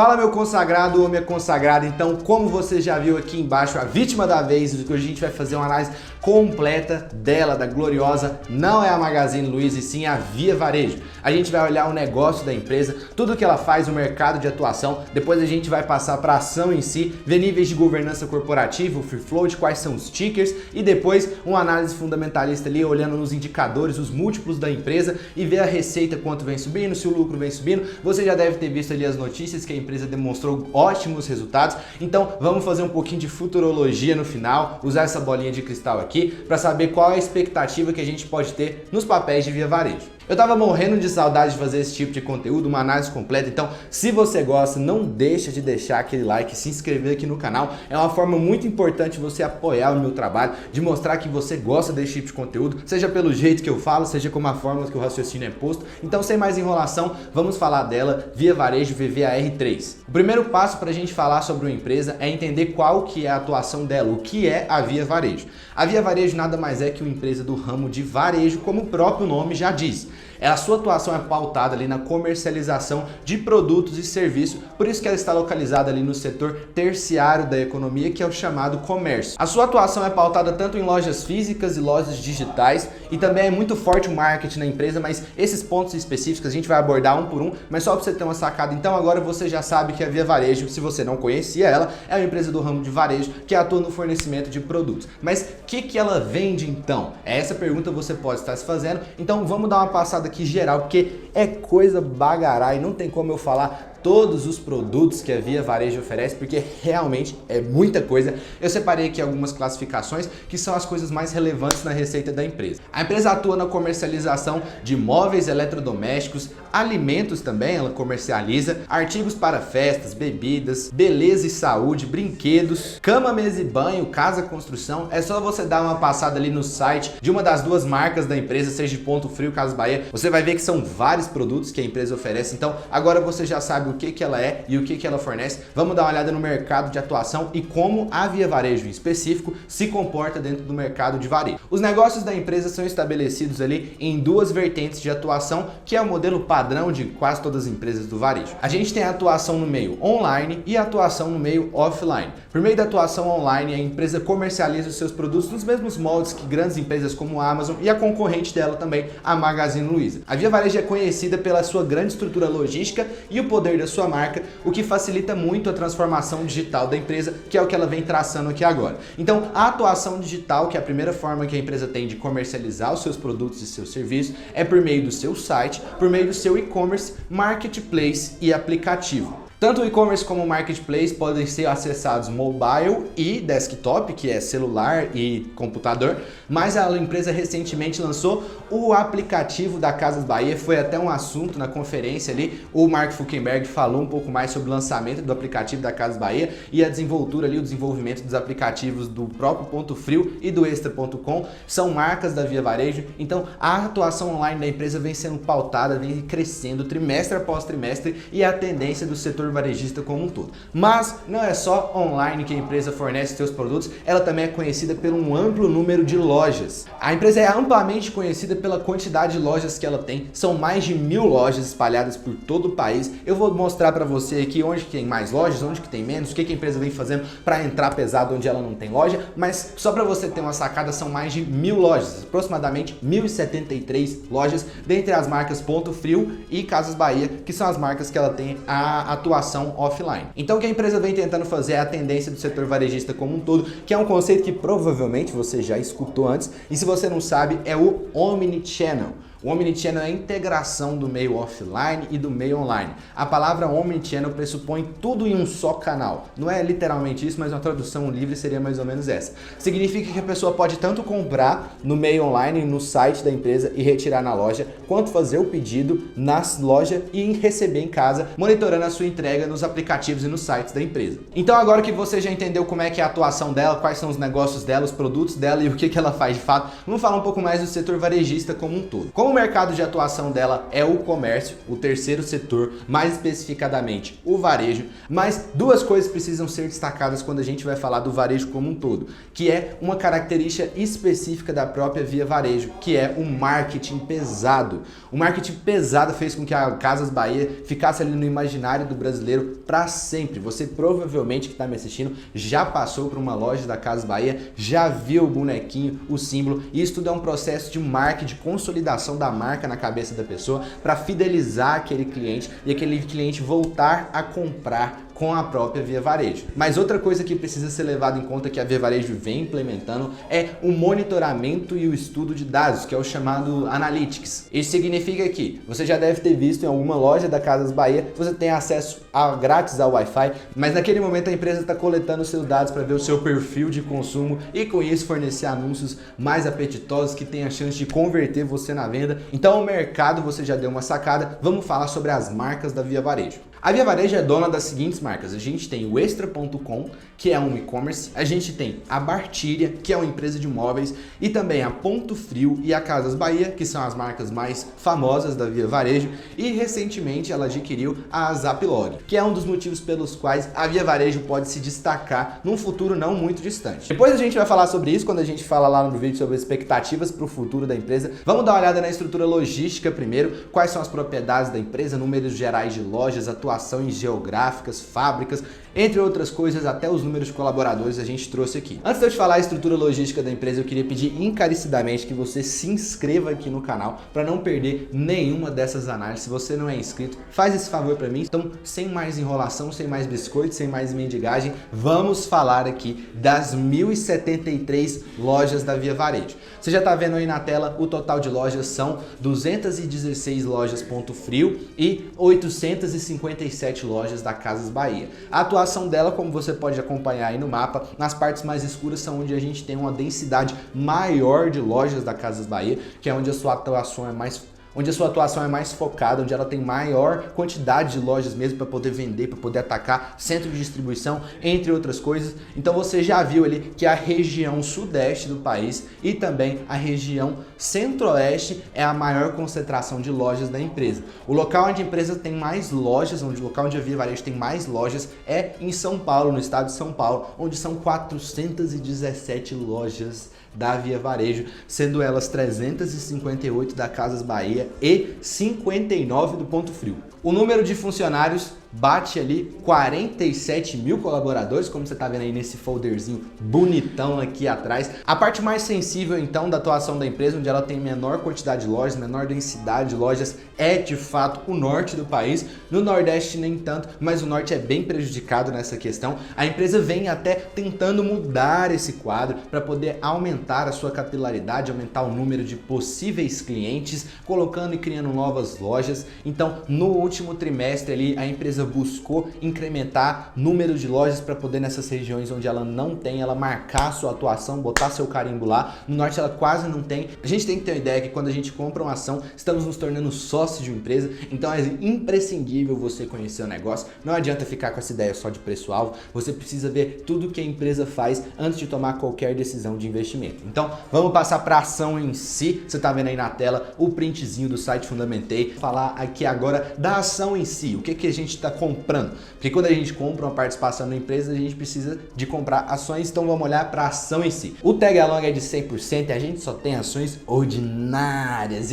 Fala meu consagrado ou minha consagrada, então como você já viu aqui embaixo, a vítima da vez, que hoje a gente vai fazer uma análise completa dela, da gloriosa, não é a Magazine Luiza e sim a Via Varejo. A gente vai olhar o negócio da empresa, tudo que ela faz, o mercado de atuação, depois a gente vai passar para a ação em si, ver níveis de governança corporativa, o free float, quais são os tickers e depois uma análise fundamentalista ali, olhando nos indicadores, os múltiplos da empresa e ver a receita, quanto vem subindo, se o lucro vem subindo. Você já deve ter visto ali as notícias que a empresa demonstrou ótimos resultados, então vamos fazer um pouquinho de futurologia no final, usar essa bolinha de cristal aqui para saber qual é a expectativa que a gente pode ter nos papéis de Via Varejo. Eu tava morrendo de saudade de fazer esse tipo de conteúdo, uma análise completa, então se você gosta, não deixa de deixar aquele like, se inscrever aqui no canal, é uma forma muito importante você apoiar o meu trabalho, de mostrar que você gosta desse tipo de conteúdo, seja pelo jeito que eu falo, seja como a forma que o raciocínio é posto. Então sem mais enrolação, vamos falar dela, Via Varejo VVAR3. O primeiro passo para a gente falar sobre uma empresa é entender qual que é a atuação dela, o que é a Via Varejo. A Via Varejo nada mais é que uma empresa do ramo de varejo, como o próprio nome já diz. A sua atuação é pautada ali na comercialização de produtos e serviços, por isso que ela está localizada ali no setor terciário da economia, que é o chamado comércio. A sua atuação é pautada tanto em lojas físicas e lojas digitais, e também é muito forte o marketing na empresa, mas esses pontos específicos a gente vai abordar um por um, mas só para você ter uma sacada, então agora você já sabe que a Via Varejo, se você não conhecia ela, é uma empresa do ramo de varejo que atua no fornecimento de produtos. Mas o que ela vende então? Essa pergunta você pode estar se fazendo, então vamos dar uma passada aqui geral, porque é coisa bagará e não tem como eu falar todos os produtos que a Via Varejo oferece, porque realmente é muita coisa. Eu separei aqui algumas classificações que são as coisas mais relevantes na receita da empresa. A empresa atua na comercialização de móveis eletrodomésticos, alimentos também, ela comercializa, artigos para festas, bebidas, beleza e saúde, brinquedos, cama, mesa e banho, casa, construção. É só você dar uma passada ali no site de uma das duas marcas da empresa, seja de Ponto Frio, Casas Bahia, você vai ver que são vários produtos que a empresa oferece. Então agora você já sabe o que ela é e o que ela fornece. Vamos dar uma olhada no mercado de atuação e como a Via Varejo em específico se comporta dentro do mercado de varejo. Os negócios da empresa são estabelecidos ali em duas vertentes de atuação, que é o modelo padrão de quase todas as empresas do varejo. A gente tem a atuação no meio online e a atuação no meio offline. Por meio da atuação online, a empresa comercializa os seus produtos nos mesmos moldes que grandes empresas como a Amazon e a concorrente dela também, a Magazine Luiza. A Via Varejo é conhecida pela sua grande estrutura logística e o poder da sua marca, o que facilita muito a transformação digital da empresa, que é o que ela vem traçando aqui agora. Então, a atuação digital, que é a primeira forma que a empresa tem de comercializar os seus produtos e seus serviços, é por meio do seu site, por meio do seu e-commerce, marketplace e aplicativo. Tanto o e-commerce como o marketplace podem ser acessados mobile e desktop, que é celular e computador, mas a empresa recentemente lançou o aplicativo da Casas Bahia, foi até um assunto na conferência ali, o Mark Zuckerberg falou um pouco mais sobre o lançamento do aplicativo da Casas Bahia e a desenvoltura ali, o desenvolvimento dos aplicativos do próprio Ponto Frio e do Extra.com, são marcas da Via Varejo, então a atuação online da empresa vem sendo pautada, vem crescendo trimestre após trimestre e a tendência do setor varejista como um todo. Mas não é só online que a empresa fornece seus produtos, ela também é conhecida por um amplo número de lojas. A empresa é amplamente conhecida pela quantidade de lojas que ela tem, são mais de 1000 lojas espalhadas por todo o país. Eu vou mostrar para você aqui onde que tem mais lojas, onde que tem menos, o que a empresa vem fazendo para entrar pesado onde ela não tem loja, mas só para você ter uma sacada, são mais de 1000 lojas, aproximadamente 1073 lojas, dentre as marcas Ponto Frio e Casas Bahia, que são as marcas que ela tem a atuação offline. Então o que a empresa vem tentando fazer é a tendência do setor varejista como um todo, que é um conceito que provavelmente você já escutou antes, e se você não sabe, é o Omnichannel. O Omnichannel é a integração do meio offline e do meio online. A palavra Omnichannel pressupõe tudo em um só canal. Não é literalmente isso, mas uma tradução livre seria mais ou menos essa. Significa que a pessoa pode tanto comprar no meio online, no site da empresa e retirar na loja, quanto fazer o pedido na loja e receber em casa, monitorando a sua entrega nos aplicativos e nos sites da empresa. Então agora que você já entendeu como é que é a atuação dela, quais são os negócios dela, os produtos dela e o que ela faz de fato, vamos falar um pouco mais do setor varejista como um todo. Como Como o mercado de atuação dela é o comércio, o terceiro setor, mais especificadamente o varejo, mas duas coisas precisam ser destacadas quando a gente vai falar do varejo como um todo, que é uma característica específica da própria Via Varejo, que é o marketing pesado. O marketing pesado fez com que a Casas Bahia ficasse ali no imaginário do brasileiro para sempre. Você provavelmente que está me assistindo já passou por uma loja da Casas Bahia, já viu o bonequinho, o símbolo, e isso tudo é um processo de marketing, de consolidação da marca na cabeça da pessoa para fidelizar aquele cliente e aquele cliente voltar a comprar com a própria Via Varejo. Mas outra coisa que precisa ser levado em conta que a Via Varejo vem implementando é o monitoramento e o estudo de dados, que é o chamado Analytics. Isso significa que você já deve ter visto em alguma loja da Casas Bahia, você tem acesso grátis ao Wi-Fi, mas naquele momento a empresa está coletando seus dados para ver o seu perfil de consumo e com isso fornecer anúncios mais apetitosos que tenham a chance de converter você na venda. Então o mercado você já deu uma sacada, vamos falar sobre as marcas da Via Varejo. A Via Varejo é dona das seguintes marcas. A gente tem o Extra.com, que é um e-commerce. A gente tem a Bartiria, que é uma empresa de móveis. E também a Ponto Frio e a Casas Bahia, que são as marcas mais famosas da Via Varejo. E recentemente ela adquiriu a Zaplog, que é um dos motivos pelos quais a Via Varejo pode se destacar num futuro não muito distante. Depois a gente vai falar sobre isso quando a gente fala lá no vídeo sobre expectativas para o futuro da empresa. Vamos dar uma olhada na estrutura logística primeiro. Quais são as propriedades da empresa, números gerais de lojas, atuações geográficas, fábricas, entre outras coisas, até os números de colaboradores a gente trouxe aqui. Antes de eu te falar a estrutura logística da empresa, eu queria pedir encarecidamente que você se inscreva aqui no canal para não perder nenhuma dessas análises. Se você não é inscrito, faz esse favor para mim. Então, sem mais enrolação, sem mais biscoito, sem mais mendigagem, vamos falar aqui das 1.073 lojas da Via Varejo. Você já está vendo aí na tela, o total de lojas são 216 lojas Ponto Frio e 857 lojas da Casas Bahia. A atuação dela, como você pode acompanhar aí no mapa, nas partes mais escuras são onde a gente tem uma densidade maior de lojas da Casas Bahia, que é onde a sua atuação é mais focada, onde ela tem maior quantidade de lojas mesmo para poder vender, para poder atacar, centro de distribuição, entre outras coisas. Então você já viu ali que a região sudeste do país e também a região centro-oeste é a maior concentração de lojas da empresa. O local onde a empresa tem mais lojas, o local onde a Via Varejo tem mais lojas é em São Paulo, no estado de São Paulo, onde são 417 lojas da Via Varejo, sendo elas 358 da Casas Bahia e 59 do Ponto Frio. O número de funcionários bate ali 47 mil colaboradores, como você está vendo aí nesse folderzinho bonitão aqui atrás. A parte mais sensível então da atuação da empresa, onde ela tem menor quantidade de lojas, menor densidade de lojas, é de fato o norte do país. No Nordeste nem tanto, mas o Norte é bem prejudicado nessa questão. A empresa vem até tentando mudar esse quadro para poder aumentar a sua capilaridade, aumentar o número de possíveis clientes, colocando e criando novas lojas. Então, no último trimestre ali, a empresa buscou incrementar número de lojas para poder nessas regiões onde ela não tem, ela marcar a sua atuação, botar seu carimbo lá. No norte ela quase não tem. A gente tem que ter uma ideia que quando a gente compra uma ação, estamos nos tornando sócios de uma empresa, então é imprescindível você conhecer o negócio. Não adianta ficar com essa ideia só de preço-alvo, você precisa ver tudo que a empresa faz antes de tomar qualquer decisão de investimento. Então, vamos passar para a ação em si. Você está vendo aí na tela o printzinho do site Fundamentei. Vou falar aqui agora da ação em si, o que a gente está comprando. Porque quando a gente compra uma participação na empresa, a gente precisa de comprar ações, então vamos olhar para a ação em si. O tag along é de 100% e a gente só tem ações ordinárias.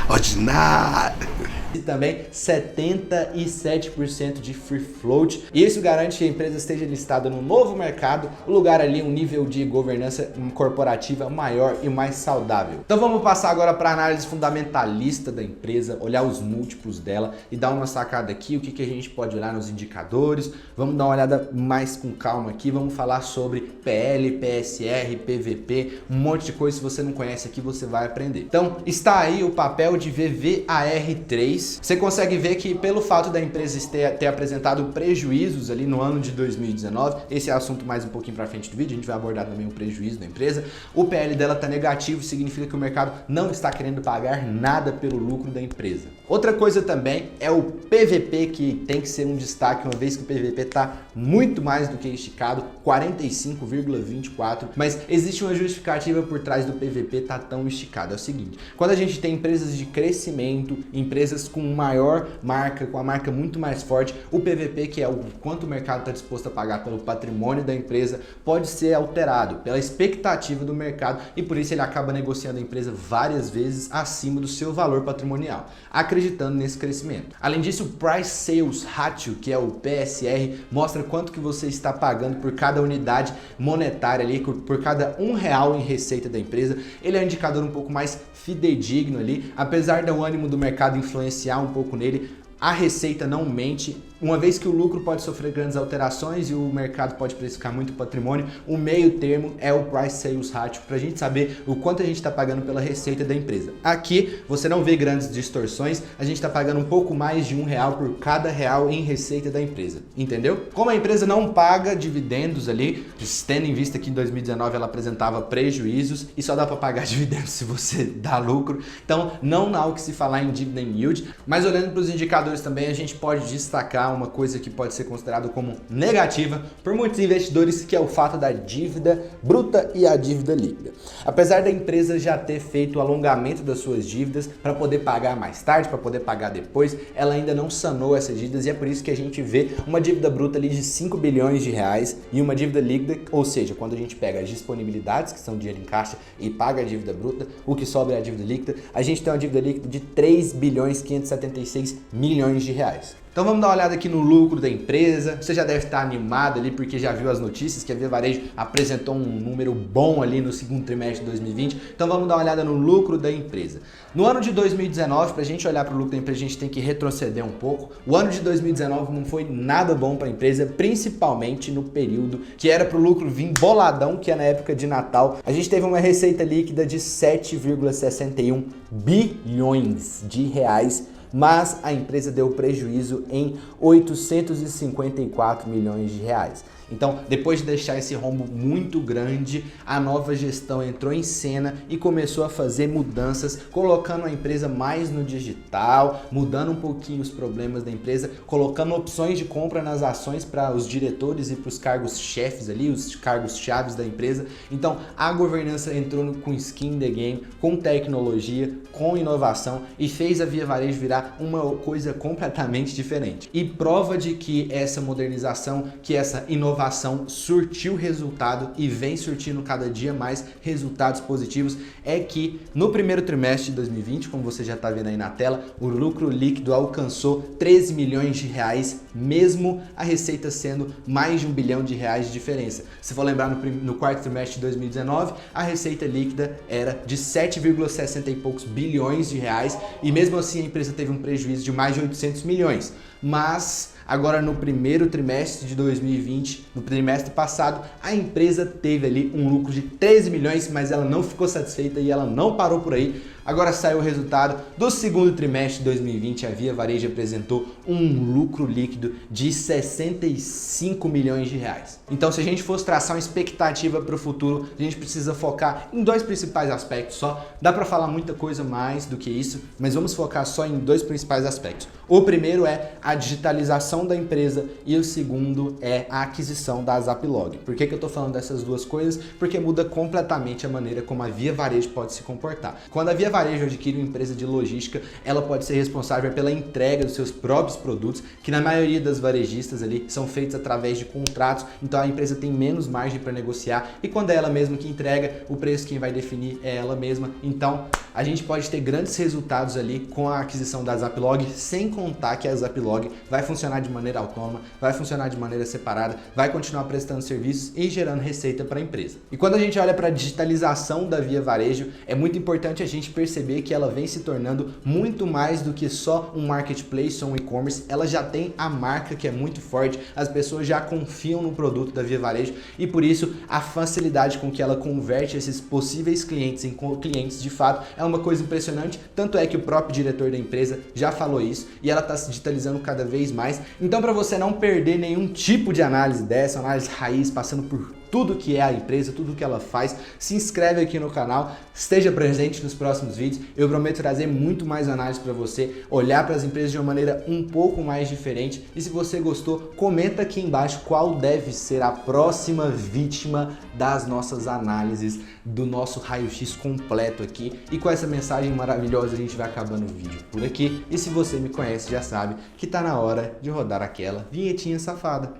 Ordinário. E também 77% de free float. E isso garante que a empresa esteja listada no novo mercado, o lugar ali, um nível de governança corporativa maior e mais saudável. Então vamos passar agora para a análise fundamentalista da empresa, olhar os múltiplos dela e dar uma sacada aqui, o que a gente pode olhar nos indicadores. Vamos dar uma olhada mais com calma aqui, vamos falar sobre PL, PSR, PVP, um monte de coisa. Se você não conhece aqui, você vai aprender. Então está aí o papel de VVAR3. Você consegue ver que pelo fato da empresa ter apresentado prejuízos ali no ano de 2019, esse é o assunto mais um pouquinho para frente do vídeo, a gente vai abordar também o prejuízo da empresa. O PL dela está negativo, significa que o mercado não está querendo pagar nada pelo lucro da empresa. Outra coisa também é o PVP, que tem que ser um destaque, uma vez que o PVP está muito mais do que esticado, 45,24, mas existe uma justificativa por trás do PVP estar tão esticado. É o seguinte, quando a gente tem empresas de crescimento, empresas com maior marca, com a marca muito mais forte, o PVP, que é o quanto o mercado está disposto a pagar pelo patrimônio da empresa, pode ser alterado pela expectativa do mercado e por isso ele acaba negociando a empresa várias vezes acima do seu valor patrimonial, acreditando nesse crescimento. Além disso, o Price Sales Ratio, que é o PSR, mostra quanto que você está pagando por cada unidade monetária ali, por cada R$1 em receita da empresa. Ele é um indicador um pouco mais fidedigno ali, apesar do ânimo do mercado influenciar um pouco nele. A receita não mente, uma vez que o lucro pode sofrer grandes alterações e o mercado pode precificar muito patrimônio, o meio termo é o Price Sales Ratio, para a gente saber o quanto a gente está pagando pela receita da empresa. Aqui você não vê grandes distorções, a gente está pagando um pouco mais de R$1 por cada R$1 em receita da empresa, entendeu? Como a empresa não paga dividendos ali, tendo em vista que em 2019 ela apresentava prejuízos e só dá para pagar dividendos se você dá lucro, então não há o que se falar em dividend yield, mas olhando para os indicadores também a gente pode destacar uma coisa que pode ser considerada como negativa por muitos investidores, que é o fato da dívida bruta e a dívida líquida. Apesar da empresa já ter feito o alongamento das suas dívidas para poder pagar mais tarde, para poder pagar depois, ela ainda não sanou essas dívidas e é por isso que a gente vê uma dívida bruta ali de 5 bilhões de reais e uma dívida líquida, ou seja, quando a gente pega as disponibilidades, que são dinheiro em caixa, e paga a dívida bruta, o que sobra é a dívida líquida, a gente tem uma dívida líquida de 3 bilhões 576 milhões de reais. Então vamos dar uma olhada aqui no lucro da empresa. Você já deve estar animado ali porque já viu as notícias que a Via Varejo apresentou um número bom ali no segundo trimestre de 2020. Então vamos dar uma olhada no lucro da empresa. No ano de 2019, para a gente olhar para o lucro da empresa, a gente tem que retroceder um pouco. O ano de 2019 não foi nada bom para a empresa, principalmente no período que era para o lucro vir boladão, que é na época de Natal. A gente teve uma receita líquida de 7,61 bilhões de reais, mas a empresa deu prejuízo em 854 milhões de reais. Então, depois de deixar esse rombo muito grande, a nova gestão entrou em cena e começou a fazer mudanças, colocando a empresa mais no digital, mudando um pouquinho os problemas da empresa, colocando opções de compra nas ações para os diretores e para os cargos chefes ali, os cargos chaves da empresa. Então, a governança entrou com skin in the game, com tecnologia, com inovação e fez a Via Varejo virar uma coisa completamente diferente. E prova de que essa modernização, que essa inovação surtiu resultado e vem surtindo cada dia mais resultados positivos, é que no primeiro trimestre de 2020, como você já está vendo aí na tela, o lucro líquido alcançou 13 milhões de reais, mesmo a receita sendo mais de R$1 bilhão de diferença. Se for lembrar, no quarto trimestre de 2019, a receita líquida era de 7,60 e poucos bilhões de reais e mesmo assim a empresa teve um prejuízo de mais de 800 milhões. Mas agora no primeiro trimestre de 2020, no trimestre passado, a empresa teve ali um lucro de 13 milhões, mas ela não ficou satisfeita e ela não parou por aí. Agora saiu o resultado do segundo trimestre de 2020, a Via Varejo apresentou um lucro líquido de 65 milhões de reais. Então, se a gente fosse traçar uma expectativa para o futuro, a gente precisa focar em dois principais aspectos só. Dá para falar muita coisa mais do que isso, mas vamos focar só em dois principais aspectos. O primeiro é a digitalização da empresa e o segundo é a aquisição da Zaplog. Por que eu estou falando dessas duas coisas? Porque muda completamente a maneira como a Via Varejo pode se comportar. Quando a Via Varejo adquire uma empresa de logística, ela pode ser responsável pela entrega dos seus próprios produtos, que na maioria das varejistas ali são feitos através de contratos, então a empresa tem menos margem para negociar e quando é ela mesma que entrega, o preço quem vai definir é ela mesma. Então a gente pode ter grandes resultados ali com a aquisição da Zaplog, sem contar que a Zaplog vai funcionar de maneira autônoma, vai funcionar de maneira separada, vai continuar prestando serviços e gerando receita para a empresa. E quando a gente olha para a digitalização da Via Varejo, é muito importante a gente perceber que ela vem se tornando muito mais do que só um marketplace ou um e-commerce. Ela já tem a marca que é muito forte, as pessoas já confiam no produto da Via Varejo e por isso a facilidade com que ela converte esses possíveis clientes em clientes de fato é uma coisa impressionante, tanto é que o próprio diretor da empresa já falou isso e ela está se digitalizando cada vez mais. Então, para você não perder nenhum tipo de análise dessa, análise raiz, passando por tudo que é a empresa, tudo que ela faz. Se inscreve aqui no canal, esteja presente nos próximos vídeos. Eu prometo trazer muito mais análise para você, olhar para as empresas de uma maneira um pouco mais diferente. E se você gostou, comenta aqui embaixo qual deve ser a próxima vítima das nossas análises, do nosso raio-x completo aqui. E com essa mensagem maravilhosa a gente vai acabando o vídeo por aqui. E se você me conhece já sabe que tá na hora de rodar aquela vinhetinha safada.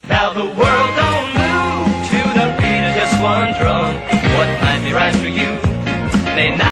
Now the world don't move to the beat of just one drum. What might be right for you may not